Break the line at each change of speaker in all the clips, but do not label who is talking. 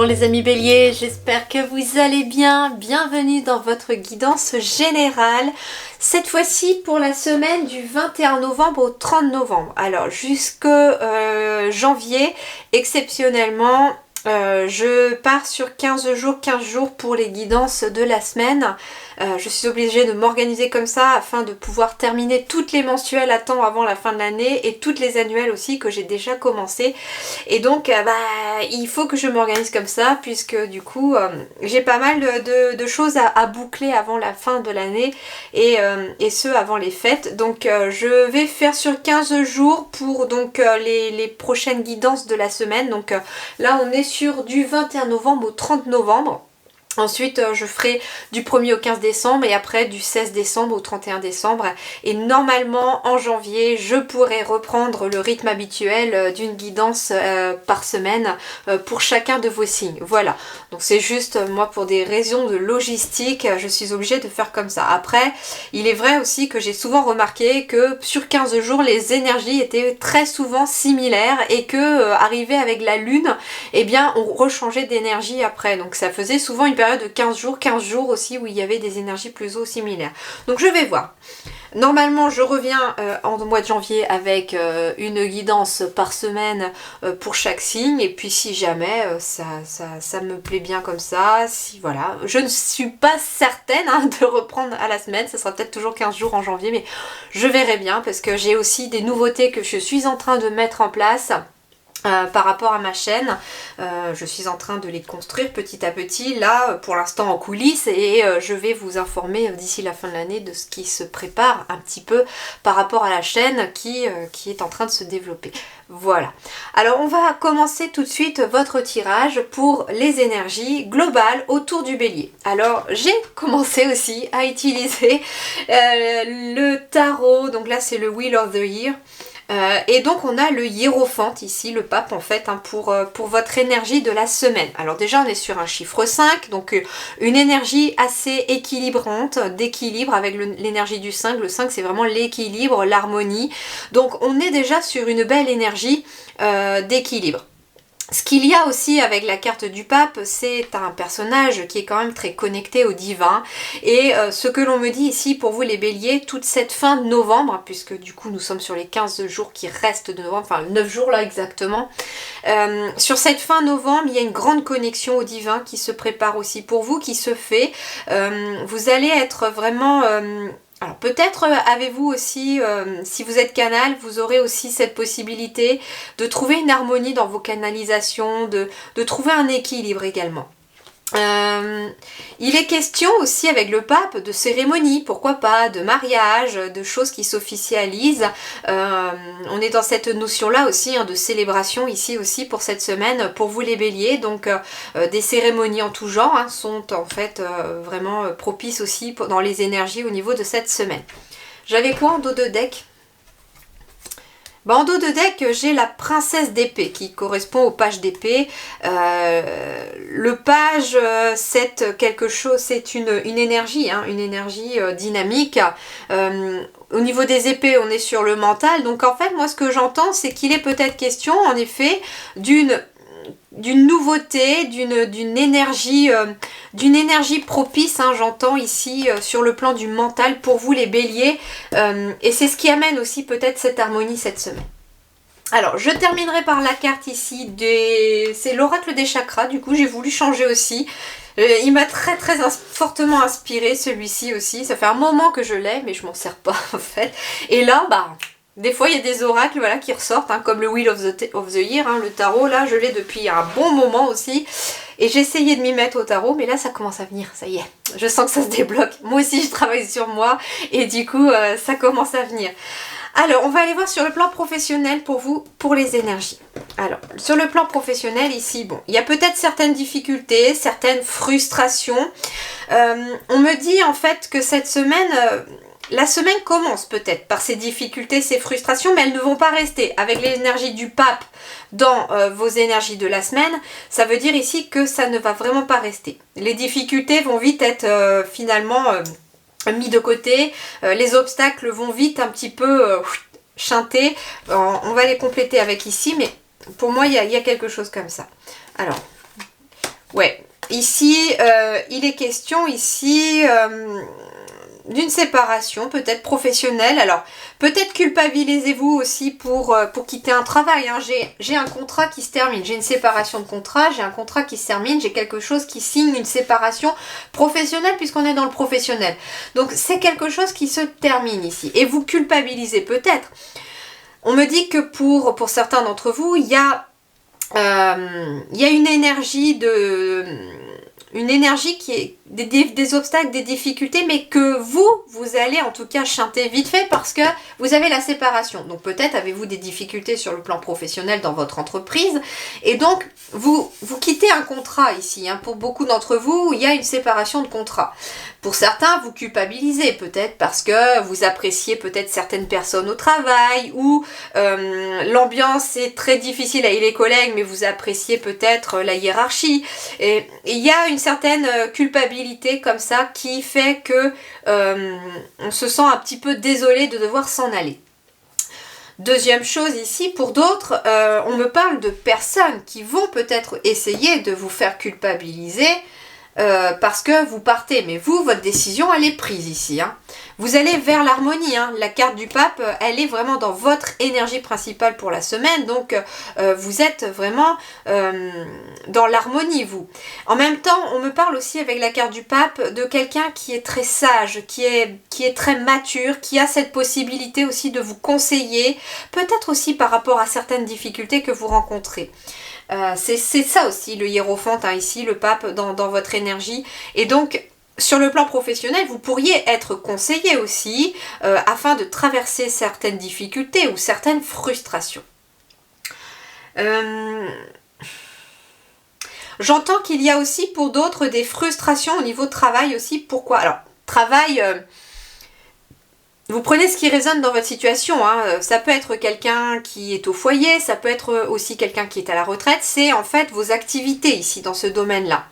Bonjour les amis béliers, j'espère que vous allez bien. Bienvenue dans votre guidance générale. Cette fois-ci pour la semaine du 21 novembre au 30 novembre. Alors jusque janvier, exceptionnellement, je pars sur 15 jours pour les guidances de la semaine. Je suis obligée de m'organiser comme ça afin de pouvoir terminer toutes les mensuelles à temps avant la fin de l'année et toutes les annuelles aussi que j'ai déjà commencé. Et donc il faut que je m'organise comme ça puisque du coup j'ai pas mal de choses à boucler avant la fin de l'année et ce avant les fêtes. Donc je vais faire sur 15 jours pour donc les prochaines guidances de la semaine. Donc là on est sur du 21 novembre au 30 novembre. Ensuite, je ferai du 1er au 15 décembre et après du 16 décembre au 31 décembre. Et normalement, en janvier, je pourrai reprendre le rythme habituel d'une guidance par semaine pour chacun de vos signes. Voilà. Donc c'est juste, moi, pour des raisons de logistique, je suis obligée de faire comme ça. Après, il est vrai aussi que j'ai souvent remarqué que sur 15 jours, les énergies étaient très souvent similaires et que, arrivé avec la lune, eh bien, on rechangeait d'énergie après. Donc ça faisait souvent une période de 15 jours aussi où il y avait des énergies plus ou similaires. Donc je vais voir. Normalement je reviens en mois de janvier avec une guidance par semaine pour chaque signe et puis si jamais ça me plaît bien comme ça, si voilà, je ne suis pas certaine de reprendre à la semaine, ça sera peut-être toujours 15 jours en janvier mais je verrai bien parce que j'ai aussi des nouveautés que je suis en train de mettre en place. Par rapport à ma chaîne, je suis en train de les construire petit à petit, là pour l'instant en coulisses et je vais vous informer d'ici la fin de l'année de ce qui se prépare un petit peu par rapport à la chaîne qui est en train de se développer. Voilà, alors on va commencer tout de suite votre tirage pour les énergies globales autour du bélier. Alors j'ai commencé aussi à utiliser le tarot, donc là c'est le Wheel of the Year. Et donc on a le hiérophante ici, le pape en fait, pour votre énergie de la semaine. Alors déjà on est sur un chiffre 5, donc une énergie assez équilibrante, d'équilibre avec l'énergie du 5. Le 5 c'est vraiment l'équilibre, l'harmonie. Donc on est déjà sur une belle énergie d'équilibre. Ce qu'il y a aussi avec la carte du pape, c'est un personnage qui est quand même très connecté au divin. Et ce que l'on me dit ici pour vous les béliers, toute cette fin de novembre, puisque du coup nous sommes sur les 15 jours qui restent de novembre, enfin 9 jours là exactement, sur cette fin novembre, il y a une grande connexion au divin qui se prépare aussi pour vous, qui se fait. Vous allez être vraiment... alors peut-être avez-vous aussi, si vous êtes canal, vous aurez aussi cette possibilité de trouver une harmonie dans vos canalisations, de trouver un équilibre également. Il est question aussi avec le pape de cérémonie, pourquoi pas, de mariage, de choses qui s'officialisent. On est dans cette notion-là aussi de célébration ici aussi pour cette semaine, pour vous les béliers. Donc des cérémonies en tout genre sont en fait vraiment propices aussi dans les énergies au niveau de cette semaine. J'avais quoi en dos de deck ? En dos de deck, j'ai la princesse d'épée qui correspond aux pages d'épée. Le page, c'est quelque chose, c'est une énergie, une énergie dynamique. Au niveau des épées, on est sur le mental. Donc en fait, moi ce que j'entends, c'est qu'il est peut-être question en effet d'une nouveauté, d'une énergie propice, j'entends ici sur le plan du mental pour vous les béliers, et c'est ce qui amène aussi peut-être cette harmonie cette semaine. Alors je terminerai par la carte ici, c'est l'oracle des chakras, du coup j'ai voulu changer aussi. Il m'a très fortement inspiré celui-ci aussi, ça fait un moment que je l'ai mais je m'en sers pas en fait, et là des fois il y a des oracles qui ressortent, comme le Wheel of the Year, le tarot là je l'ai depuis un bon moment aussi. Et j'ai essayé de m'y mettre au tarot, mais là ça commence à venir, ça y est. Je sens que ça se débloque. Moi aussi je travaille sur moi et du coup ça commence à venir. Alors on va aller voir sur le plan professionnel pour vous, pour les énergies. Alors sur le plan professionnel ici, il y a peut-être certaines difficultés, certaines frustrations. On me dit en fait que cette semaine... la semaine commence peut-être par ces difficultés, ces frustrations, mais elles ne vont pas rester. Avec l'énergie du pape dans vos énergies de la semaine, ça veut dire ici que ça ne va vraiment pas rester. Les difficultés vont vite être finalement mis de côté, les obstacles vont vite un petit peu chanter. On va les compléter avec ici, mais pour moi il y a quelque chose comme ça. Alors, Ouais, ici, il est question ici d'une séparation, peut-être professionnelle. Alors, peut-être culpabilisez-vous aussi pour quitter un travail. Hein. J'ai un contrat qui se termine, j'ai une séparation de contrat, j'ai un contrat qui se termine, j'ai quelque chose qui signe une séparation professionnelle puisqu'on est dans le professionnel. Donc, c'est quelque chose qui se termine ici. Et vous culpabilisez peut-être. On me dit que pour certains d'entre vous, il y a une énergie qui est des obstacles, des difficultés, mais que vous allez en tout cas chanter vite fait parce que vous avez la séparation. Donc peut-être avez-vous des difficultés sur le plan professionnel dans votre entreprise et donc vous quittez un contrat ici. Hein. Pour beaucoup d'entre vous, il y a une séparation de contrat. Pour certains, vous culpabilisez peut-être parce que vous appréciez peut-être certaines personnes au travail ou l'ambiance est très difficile avec les collègues, mais vous appréciez peut-être la hiérarchie. Et il y a une certaine culpabilité comme ça qui fait que on se sent un petit peu désolé de devoir s'en aller. Deuxième chose ici, pour d'autres, on me parle de personnes qui vont peut-être essayer de vous faire culpabiliser parce que vous partez, mais vous, votre décision, elle est prise ici. Hein. Vous allez vers l'harmonie. Hein. La carte du pape, elle est vraiment dans votre énergie principale pour la semaine, donc vous êtes vraiment dans l'harmonie, vous. En même temps, on me parle aussi avec la carte du pape de quelqu'un qui est très sage, qui est très mature, qui a cette possibilité aussi de vous conseiller, peut-être aussi par rapport à certaines difficultés que vous rencontrez. C'est ça aussi le hiérophant, hein, ici, le pape dans votre énergie. Et donc, sur le plan professionnel, vous pourriez être conseillé aussi afin de traverser certaines difficultés ou certaines frustrations. J'entends qu'il y a aussi pour d'autres des frustrations au niveau travail aussi. Pourquoi? Alors, travail... Vous prenez ce qui résonne dans votre situation, hein. Ça peut être quelqu'un qui est au foyer, ça peut être aussi quelqu'un qui est à la retraite, c'est en fait vos activités ici dans ce domaine-là.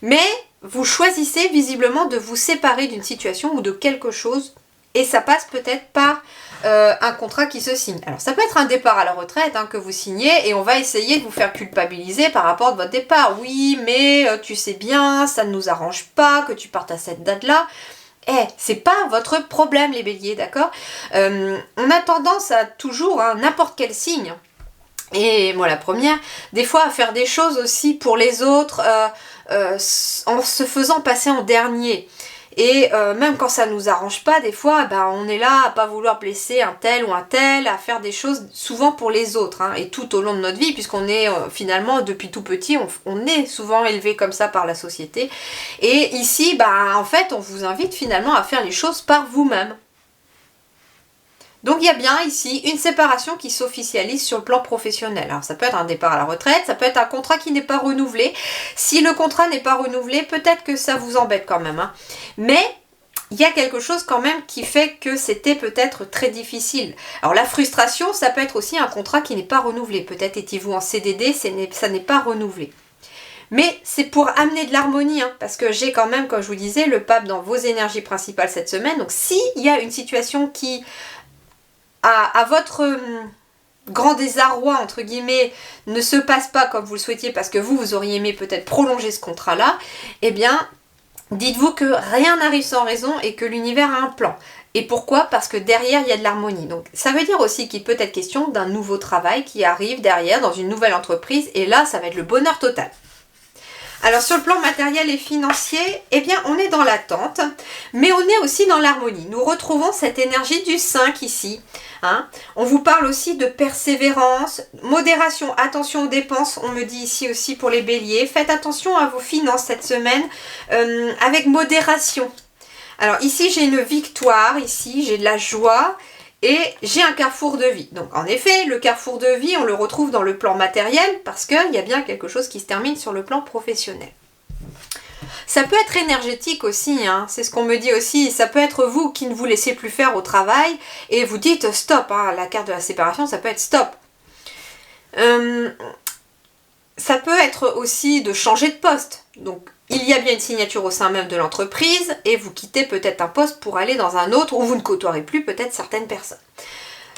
Mais vous choisissez visiblement de vous séparer d'une situation ou de quelque chose et ça passe peut-être par un contrat qui se signe. Alors ça peut être un départ à la retraite hein, que vous signez et on va essayer de vous faire culpabiliser par rapport à votre départ. Oui, mais tu sais bien, ça ne nous arrange pas que tu partes à cette date-là. C'est pas votre problème les béliers, d'accord? On a tendance à toujours, hein, n'importe quel signe, et moi la première, des fois à faire des choses aussi pour les autres en se faisant passer en dernier. Et même quand ça nous arrange pas, des fois, on est là à pas vouloir blesser un tel ou un tel, à faire des choses souvent pour les autres. Hein, et tout au long de notre vie, puisqu'on est finalement, depuis tout petit, on est souvent élevé comme ça par la société. Et ici, en fait, on vous invite finalement à faire les choses par vous-même. Donc il y a bien ici une séparation qui s'officialise sur le plan professionnel. Alors ça peut être un départ à la retraite, ça peut être un contrat qui n'est pas renouvelé. Si le contrat n'est pas renouvelé, peut-être que ça vous embête quand même. Hein. Mais il y a quelque chose quand même qui fait que c'était peut-être très difficile. Alors la frustration, ça peut être aussi un contrat qui n'est pas renouvelé. Peut-être étiez-vous en CDD, ça n'est pas renouvelé. Mais c'est pour amener de l'harmonie, hein, parce que j'ai quand même, comme je vous disais, le pape dans vos énergies principales cette semaine. Donc s'il y a une situation qui... à votre grand désarroi, entre guillemets, ne se passe pas comme vous le souhaitiez parce que vous auriez aimé peut-être prolonger ce contrat-là, eh bien, dites-vous que rien n'arrive sans raison et que l'univers a un plan. Et pourquoi? Parce que derrière, il y a de l'harmonie. Donc, ça veut dire aussi qu'il peut être question d'un nouveau travail qui arrive derrière dans une nouvelle entreprise et là, ça va être le bonheur total. Alors sur le plan matériel et financier, eh bien on est dans l'attente, mais on est aussi dans l'harmonie. Nous retrouvons cette énergie du 5 ici. Hein. On vous parle aussi de persévérance, modération, attention aux dépenses, on me dit ici aussi pour les béliers. Faites attention à vos finances cette semaine avec modération. Alors ici j'ai une victoire, ici j'ai de la joie. Et j'ai un carrefour de vie. Donc en effet, le carrefour de vie, on le retrouve dans le plan matériel parce qu'il y a bien quelque chose qui se termine sur le plan professionnel. Ça peut être énergétique aussi, hein, c'est ce qu'on me dit aussi. Ça peut être vous qui ne vous laissez plus faire au travail et vous dites stop, hein, la carte de la séparation, ça peut être stop. Ça peut être aussi de changer de poste. Donc il y a bien une signature au sein même de l'entreprise et vous quittez peut-être un poste pour aller dans un autre où vous ne côtoierez plus peut-être certaines personnes.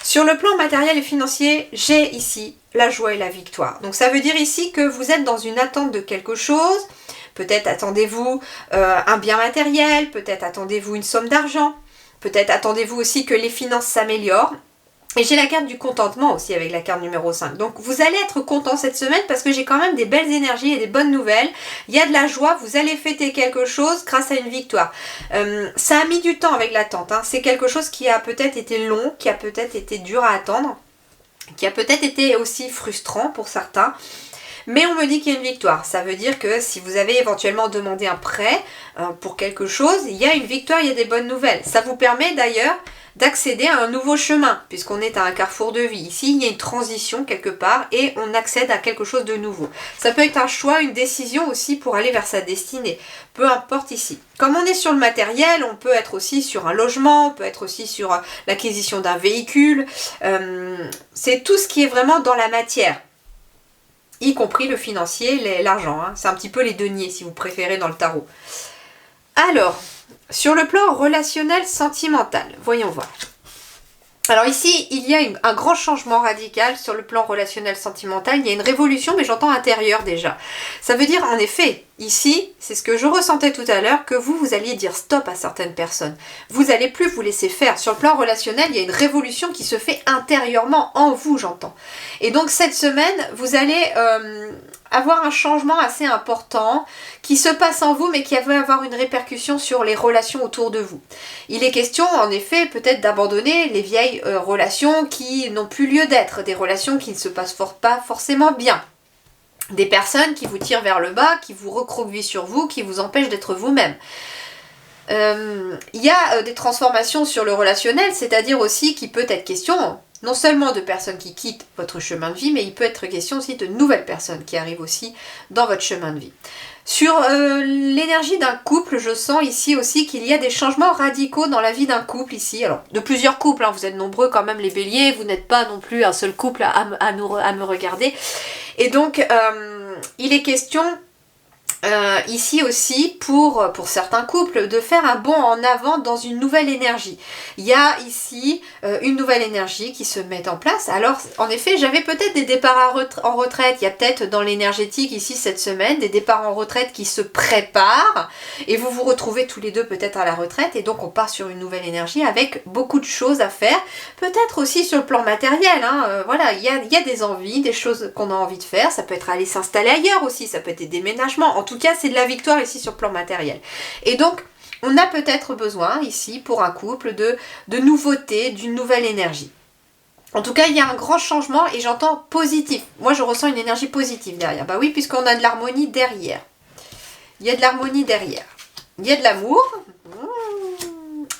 Sur le plan matériel et financier, j'ai ici la joie et la victoire. Donc ça veut dire ici que vous êtes dans une attente de quelque chose. Peut-être attendez-vous un bien matériel, peut-être attendez-vous une somme d'argent, peut-être attendez-vous aussi que les finances s'améliorent. Et j'ai la carte du contentement aussi avec la carte numéro 5. Donc vous allez être content cette semaine parce que j'ai quand même des belles énergies et des bonnes nouvelles. Il y a de la joie, vous allez fêter quelque chose grâce à une victoire. Ça a mis du temps avec l'attente. Hein. C'est quelque chose qui a peut-être été long, qui a peut-être été dur à attendre, qui a peut-être été aussi frustrant pour certains. Mais on me dit qu'il y a une victoire. Ça veut dire que si vous avez éventuellement demandé un prêt pour quelque chose, il y a une victoire, il y a des bonnes nouvelles. Ça vous permet d'ailleurs d'accéder à un nouveau chemin, puisqu'on est à un carrefour de vie. Ici, il y a une transition quelque part et on accède à quelque chose de nouveau. Ça peut être un choix, une décision aussi pour aller vers sa destinée. Peu importe ici. Comme on est sur le matériel, on peut être aussi sur un logement, on peut être aussi sur l'acquisition d'un véhicule. C'est tout ce qui est vraiment dans la matière, y compris le financier, l'argent. Hein. C'est un petit peu les deniers, si vous préférez, dans le tarot. Alors, sur le plan relationnel sentimental, voyons voir. Alors ici, il y a un grand changement radical sur le plan relationnel sentimental. Il y a une révolution, mais j'entends intérieure déjà. Ça veut dire, en effet, ici, c'est ce que je ressentais tout à l'heure, que vous alliez dire stop à certaines personnes. Vous n'allez plus vous laisser faire. Sur le plan relationnel, il y a une révolution qui se fait intérieurement, en vous, j'entends. Et donc cette semaine, vous allez avoir un changement assez important qui se passe en vous, mais qui va avoir une répercussion sur les relations autour de vous. Il est question, en effet, peut-être d'abandonner les vieilles relations qui n'ont plus lieu d'être, des relations qui ne se passent pas forcément bien. Des personnes qui vous tirent vers le bas, qui vous recroquevillent sur vous, qui vous empêchent d'être vous-même. Il y a des transformations sur le relationnel, c'est-à-dire aussi qu'il peut être question non seulement de personnes qui quittent votre chemin de vie, mais il peut être question aussi de nouvelles personnes qui arrivent aussi dans votre chemin de vie. Sur l'énergie d'un couple, je sens ici aussi qu'il y a des changements radicaux dans la vie d'un couple ici. Alors, de plusieurs couples, hein, vous êtes nombreux quand même les béliers, vous n'êtes pas non plus un seul couple à me regarder. Et donc, il est question ici aussi pour certains couples de faire un bond en avant dans une nouvelle énergie. Il y a ici une nouvelle énergie qui se met en place. Alors en effet, j'avais peut-être des départs en retraite, il y a peut-être dans l'énergétique ici cette semaine des départs en retraite qui se préparent et vous vous retrouvez tous les deux peut-être à la retraite et donc on part sur une nouvelle énergie avec beaucoup de choses à faire, peut-être aussi sur le plan matériel, hein, voilà, il y a des envies, des choses qu'on a envie de faire, ça peut être aller s'installer ailleurs aussi, ça peut être des déménagements. En tout cas, c'est de la victoire ici sur le plan matériel. Et donc, on a peut-être besoin ici, pour un couple, de nouveautés, d'une nouvelle énergie. En tout cas, il y a un grand changement et j'entends positif. Moi, je ressens une énergie positive derrière. Bah oui, puisqu'on a de l'harmonie derrière. Il y a de l'harmonie derrière. Il y a de l'amour.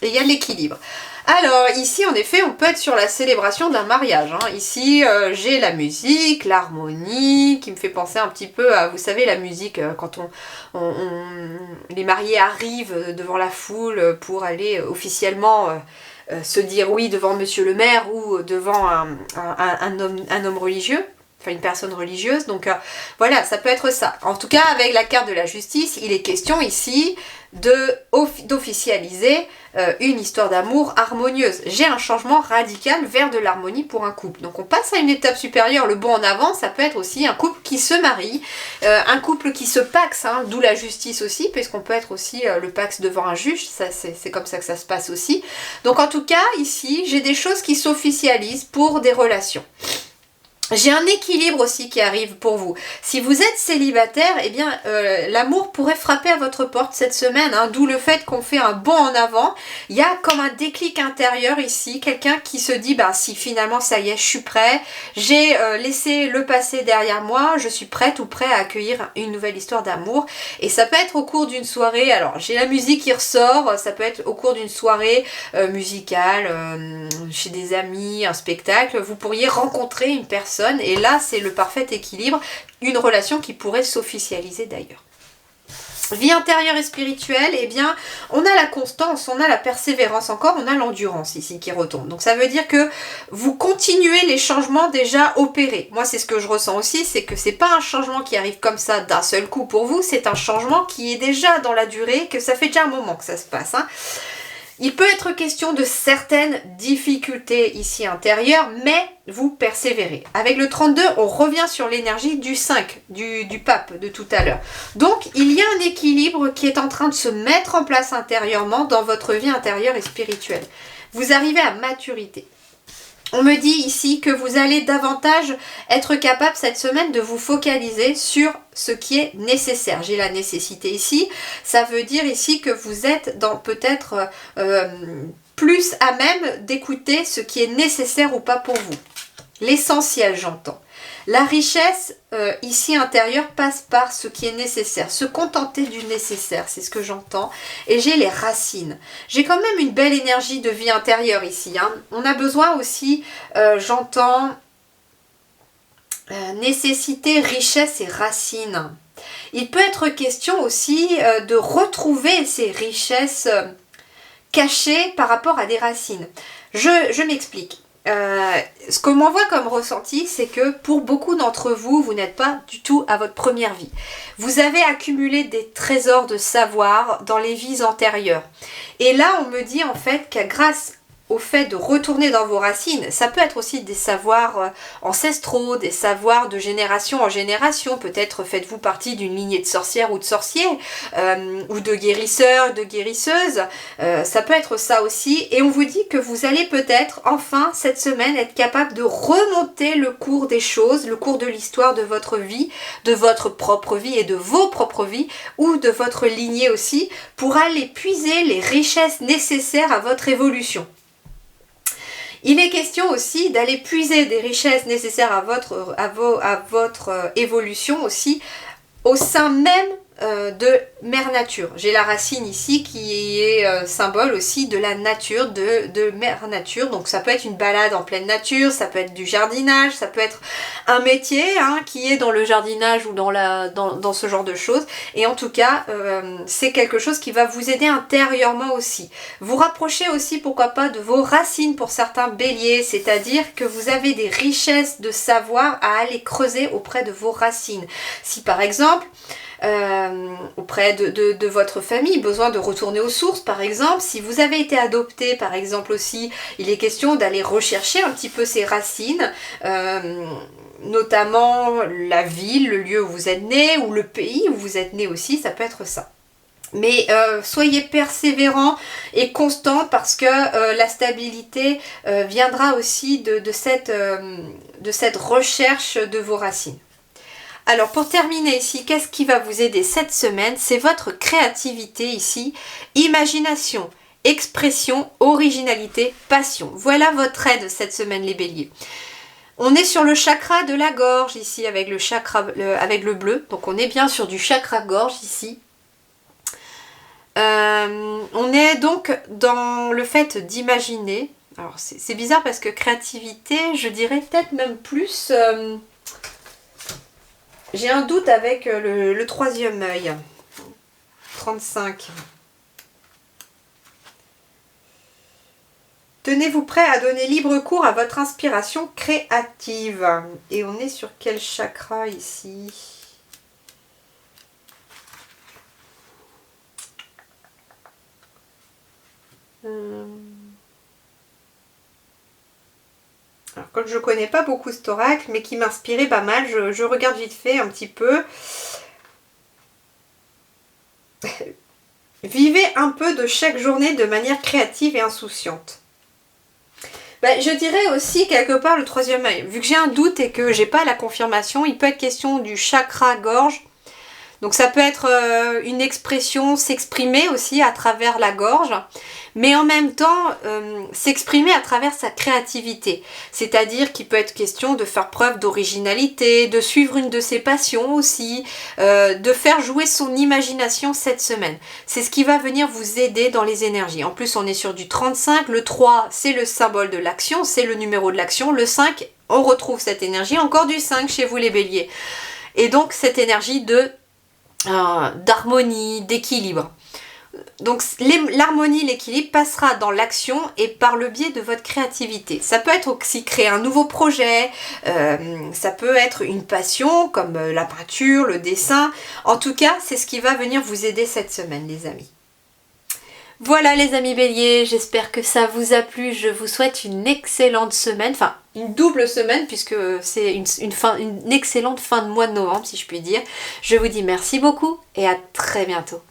Et il y a de l'équilibre. Alors ici en effet on peut être sur la célébration d'un mariage. Hein. Ici j'ai la musique, l'harmonie qui me fait penser un petit peu à, vous savez, la musique quand les mariés arrivent devant la foule pour aller officiellement se dire oui devant monsieur le maire ou devant un homme religieux. Enfin une personne religieuse, donc voilà, ça peut être ça. En tout cas, avec la carte de la justice, il est question ici d'officialiser une histoire d'amour harmonieuse. J'ai un changement radical vers de l'harmonie pour un couple. Donc on passe à une étape supérieure, le bond en avant, ça peut être aussi un couple qui se marie, un couple qui se paxe, hein, d'où la justice aussi, puisqu'on peut être aussi le paxe devant un juge, ça, c'est comme ça que ça se passe aussi. Donc en tout cas, ici, j'ai des choses qui s'officialisent pour des relations. J'ai un équilibre aussi qui arrive pour vous. Si vous êtes célibataire, eh bien l'amour pourrait frapper à votre porte cette semaine, hein, d'où le fait qu'on fait un bond en avant. Il y a comme un déclic intérieur ici, quelqu'un qui se dit bah si finalement ça y est, je suis prêt, j'ai laissé le passé derrière moi, je suis prête ou prêt à accueillir une nouvelle histoire d'amour. Et ça peut être au cours d'une soirée, alors j'ai la musique qui ressort, ça peut être au cours d'une soirée musicale, chez des amis, un spectacle, vous pourriez rencontrer une personne. Et là, c'est le parfait équilibre, une relation qui pourrait s'officialiser d'ailleurs. Vie intérieure et spirituelle, eh bien, on a la constance, on a la persévérance encore, on a l'endurance ici qui retombe. Donc ça veut dire que vous continuez les changements déjà opérés. Moi, c'est ce que je ressens aussi, c'est que c'est pas un changement qui arrive comme ça d'un seul coup pour vous, c'est un changement qui est déjà dans la durée, que ça fait déjà un moment que ça se passe, hein. Il peut être question de certaines difficultés ici intérieures, mais vous persévérez. Avec le 32, on revient sur l'énergie du 5, du pape de tout à l'heure. Donc, il y a un équilibre qui est en train de se mettre en place intérieurement dans votre vie intérieure et spirituelle. Vous arrivez à maturité. On me dit ici que vous allez davantage être capable cette semaine de vous focaliser sur ce qui est nécessaire. J'ai la nécessité ici. Ça veut dire ici que vous êtes dans peut-être plus à même d'écouter ce qui est nécessaire ou pas pour vous. L'essentiel, j'entends. La richesse ici intérieure passe par ce qui est nécessaire. Se contenter du nécessaire, c'est ce que j'entends. Et j'ai les racines. J'ai quand même une belle énergie de vie intérieure ici. Hein. On a besoin aussi, j'entends, nécessité, richesse et racines. Il peut être question aussi de retrouver ces richesses cachées par rapport à des racines. Je m'explique. Ce qu'on m'envoie comme ressenti, c'est que pour beaucoup d'entre vous, vous n'êtes pas du tout à votre première vie. Vous avez accumulé des trésors de savoir dans les vies antérieures. Et là, on me dit en fait que grâce au fait de retourner dans vos racines, ça peut être aussi des savoirs ancestraux, des savoirs de génération en génération. Peut-être faites-vous partie d'une lignée de sorcières ou de sorciers, ou de guérisseurs, de guérisseuses. Ça peut être ça aussi. Et on vous dit que vous allez peut-être, enfin, cette semaine, être capable de remonter le cours des choses, le cours de l'histoire de votre vie, de votre propre vie et de vos propres vies, ou de votre lignée aussi, pour aller puiser les richesses nécessaires à votre évolution. Il est question aussi d'aller puiser des richesses nécessaires à votre évolution aussi au sein même de Mère Nature. J'ai la racine ici qui est symbole aussi de la nature, de Mère Nature. Donc ça peut être une balade en pleine nature, ça peut être du jardinage, ça peut être un métier qui est dans le jardinage ou dans ce genre de choses. Et en tout cas, c'est quelque chose qui va vous aider intérieurement aussi. Vous rapprochez aussi, pourquoi pas, de vos racines pour certains béliers, c'est-à-dire que vous avez des richesses de savoir à aller creuser auprès de vos racines. Si par exemple, auprès de votre famille, besoin de retourner aux sources par exemple, si vous avez été adopté par exemple aussi, il est question d'aller rechercher un petit peu ces racines, notamment la ville, le lieu où vous êtes né ou le pays où vous êtes né aussi, ça peut être ça. Mais soyez persévérants et constants parce que la stabilité viendra aussi de cette recherche de vos racines. Alors pour terminer ici, qu'est-ce qui va vous aider cette semaine? C'est votre créativité ici, imagination, expression, originalité, passion. Voilà votre aide cette semaine les béliers. On est sur le chakra de la gorge ici avec le chakra avec le bleu, donc on est bien sur du chakra gorge ici. On est donc dans le fait d'imaginer. Alors c'est bizarre parce que créativité, je dirais peut-être même plus... J'ai un doute avec le troisième œil. 35. Tenez-vous prêt à donner libre cours à votre inspiration créative. Et on est sur quel chakra ici? Alors, comme je ne connais pas beaucoup cet oracle, mais qui m'inspirait pas mal, je regarde vite fait un petit peu. Vivez un peu de chaque journée de manière créative et insouciante. Je dirais aussi quelque part le troisième œil. Vu que j'ai un doute et que j'ai pas la confirmation, il peut être question du chakra gorge. Donc ça peut être une expression, s'exprimer aussi à travers la gorge, mais en même temps s'exprimer à travers sa créativité. C'est-à-dire qu'il peut être question de faire preuve d'originalité, de suivre une de ses passions aussi, de faire jouer son imagination cette semaine. C'est ce qui va venir vous aider dans les énergies. En plus on est sur du 35, le 3 c'est le symbole de l'action, c'est le numéro de l'action, le 5 on retrouve cette énergie, encore du 5 chez vous les béliers. Et donc cette énergie d'harmonie, d'équilibre. Donc l'harmonie, l'équilibre passera dans l'action et par le biais de votre créativité. Ça peut être aussi créer un nouveau projet, ça peut être une passion comme la peinture, le dessin. En tout cas, c'est ce qui va venir vous aider cette semaine les amis. Voilà les amis béliers, j'espère que ça vous a plu. Je vous souhaite une excellente semaine, enfin une double semaine puisque c'est une excellente fin de mois de novembre si je puis dire. Je vous dis merci beaucoup et à très bientôt.